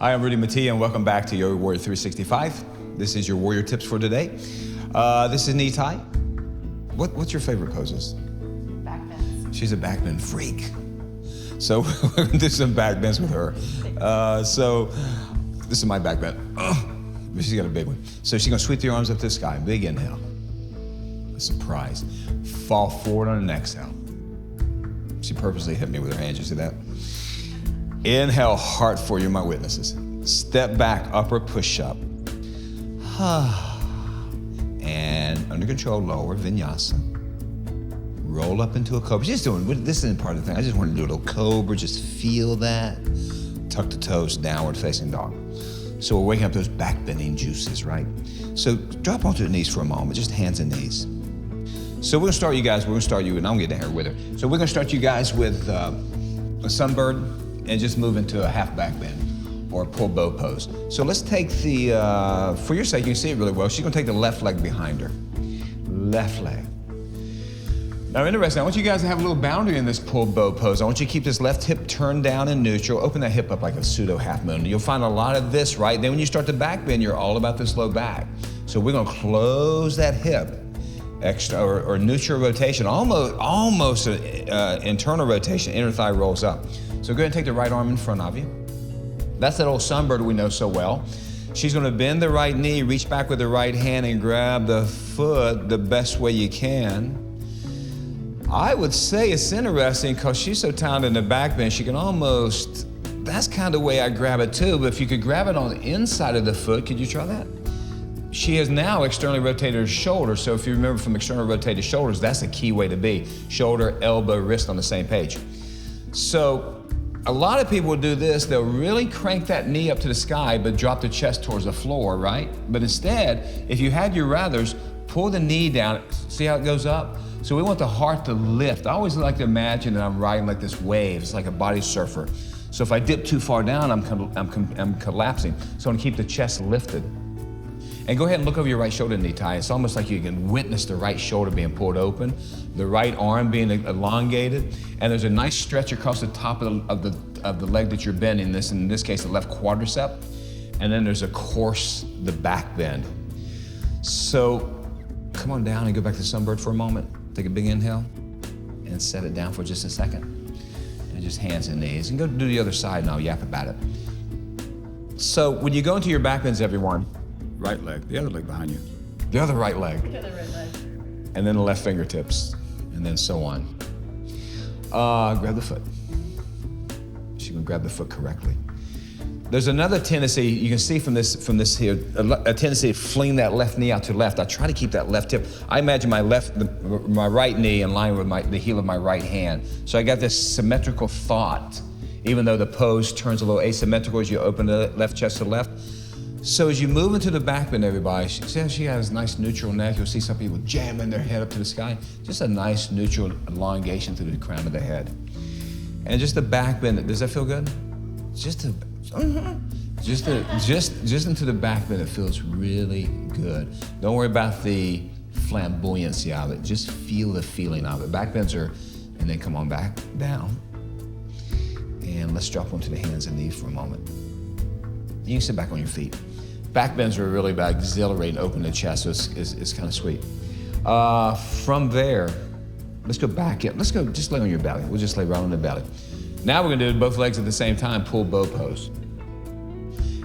Hi, I'm Rudy Mettia, and welcome back to Your Warrior 365. This is your warrior tips for today. This is knee tie. What's your favorite poses? Back bends. She's a back bend freak. So we're gonna do some back bends with her. So this is my back bend. But she's got a big one. So she's gonna sweep the arms up to the sky. Big inhale. A surprise. Fall forward on an exhale. She purposely hit me with her hands. You see that? Inhale, heart for you, my witnesses. Step back, upward push-up. And under control, lower, vinyasa. Roll up into a cobra. Just doing, this isn't part of the thing. I just want to do a little cobra, just feel that. Tuck the toes, downward facing dog. So we're waking up those back bending juices, right? So drop onto the knees for a moment, just hands and knees. So we're gonna start you guys, and I'm gonna get down here with her. So we're gonna start you guys with a sunbird, and just move into a half back bend or a pull bow pose. So let's take the, for your sake, you can see it really well. She's gonna take the left leg behind her. Left leg. Now interesting, I want you guys to have a little boundary in this pull bow pose. I want you to keep this left hip turned down and neutral. Open that hip up like a pseudo half moon. You'll find a lot of this, right? Then when you start to back bend, you're all about this low back. So we're gonna close that hip. Extra or neutral rotation, almost internal rotation, inner thigh rolls up. So go ahead and take the right arm in front of you. That's that old sunbird we know so well. She's gonna bend the right knee, reach back with the right hand and grab the foot the best way you can. I would say it's interesting because she's so talented in the back bend, she can almost, that's kind of the way I grab it too, but if you could grab it on the inside of the foot, could you try that? She has now externally rotated her shoulder, so if you remember from external rotated shoulders, that's a key way to be. Shoulder, elbow, wrist on the same page. So a lot of people will do this, they'll really crank that knee up to the sky but drop the chest towards the floor, right? But instead, if you had your ruthers, pull the knee down, see how it goes up? So we want the heart to lift. I always like to imagine that I'm riding like this wave, it's like a body surfer. So if I dip too far down, I'm collapsing. So I'm gonna keep the chest lifted. And go ahead and look over your right shoulder knee tie. It's almost like you can witness the right shoulder being pulled open, the right arm being elongated, and there's a nice stretch across the top of the leg that you're bending, in this case, the left quadricep, and then there's, of course, the back bend. So come on down and go back to sunbird for a moment. Take a big inhale and set it down for just a second. And just hands and knees. And go do the other side and I'll yap about it. So when you go into your back bends, everyone, right leg, the other leg behind you. The other right leg. The other right leg. And then the left fingertips, and then so on. Grab the foot. She can grab the foot correctly. There's another tendency, you can see from this here, a tendency to fling that left knee out to the left. I try to keep that left hip. I imagine my right knee in line with the heel of my right hand. So I got this symmetrical thought, even though the pose turns a little asymmetrical as you open the left chest to the left. So as you move into the back bend, everybody, she has a nice neutral neck. You'll see some people jamming their head up to the sky. Just a nice neutral elongation through the crown of the head. And just the back bend, does that feel good? Just into the back bend, it feels really good. Don't worry about the flamboyancy of it. Just feel the feeling of it. Back bends are, and then come on back down. And let's drop onto the hands and knees for a moment. You can sit back on your feet. Back bends are really about exhilarating, open the chest, so it's kind of sweet. From there, let's go back in. Let's go, just lay on your belly. We'll just lay right on the belly. Now we're gonna do both legs at the same time, pull bow pose.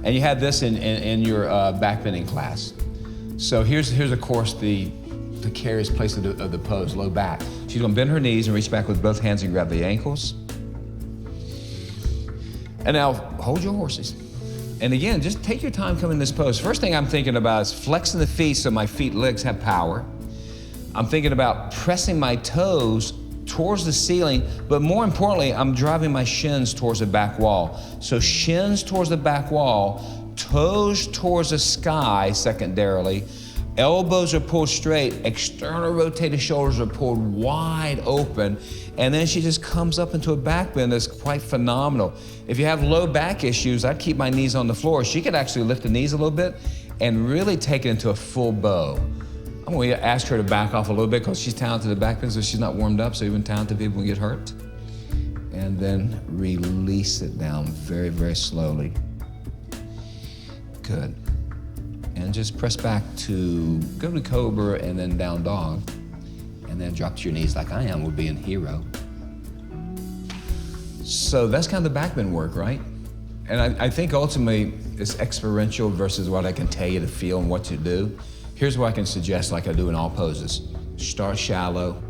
And you had this in your back bending class. So here's of course the precarious place of the pose, low back. She's gonna bend her knees and reach back with both hands and grab the ankles. And now hold your horses. And again, just take your time coming in this pose. First thing I'm thinking about is flexing the feet so my legs have power. I'm thinking about pressing my toes towards the ceiling, but more importantly, I'm driving my shins towards the back wall. So shins towards the back wall, toes towards the sky secondarily, elbows are pulled straight, external rotated shoulders are pulled wide open, and then she just comes up into a back bend that's quite phenomenal. If you have low back issues, I'd keep my knees on the floor. She could actually lift the knees a little bit and really take it into a full bow. I'm going to ask her to back off a little bit because she's talented at back bend, so she's not warmed up, so even talented people can get hurt. And then release it down very, very slowly. Good. And just press back to go to cobra and then down dog. And then drop to your knees like I am, would be in hero. So that's kind of the back bend work, right? And I think ultimately it's experiential versus what I can tell you to feel and what to do. Here's what I can suggest like I do in all poses. Start shallow,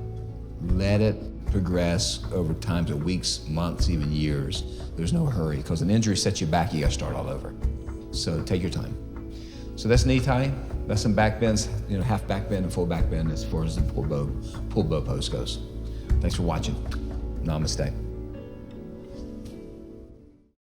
let it progress over times of weeks, months, even years. There's no hurry, because an injury sets you back, you gotta start all over. So take your time. So that's knee tie, that's some back bends, half back bend and full back bend as far as the pull bow pose goes. Thanks for watching. Namaste.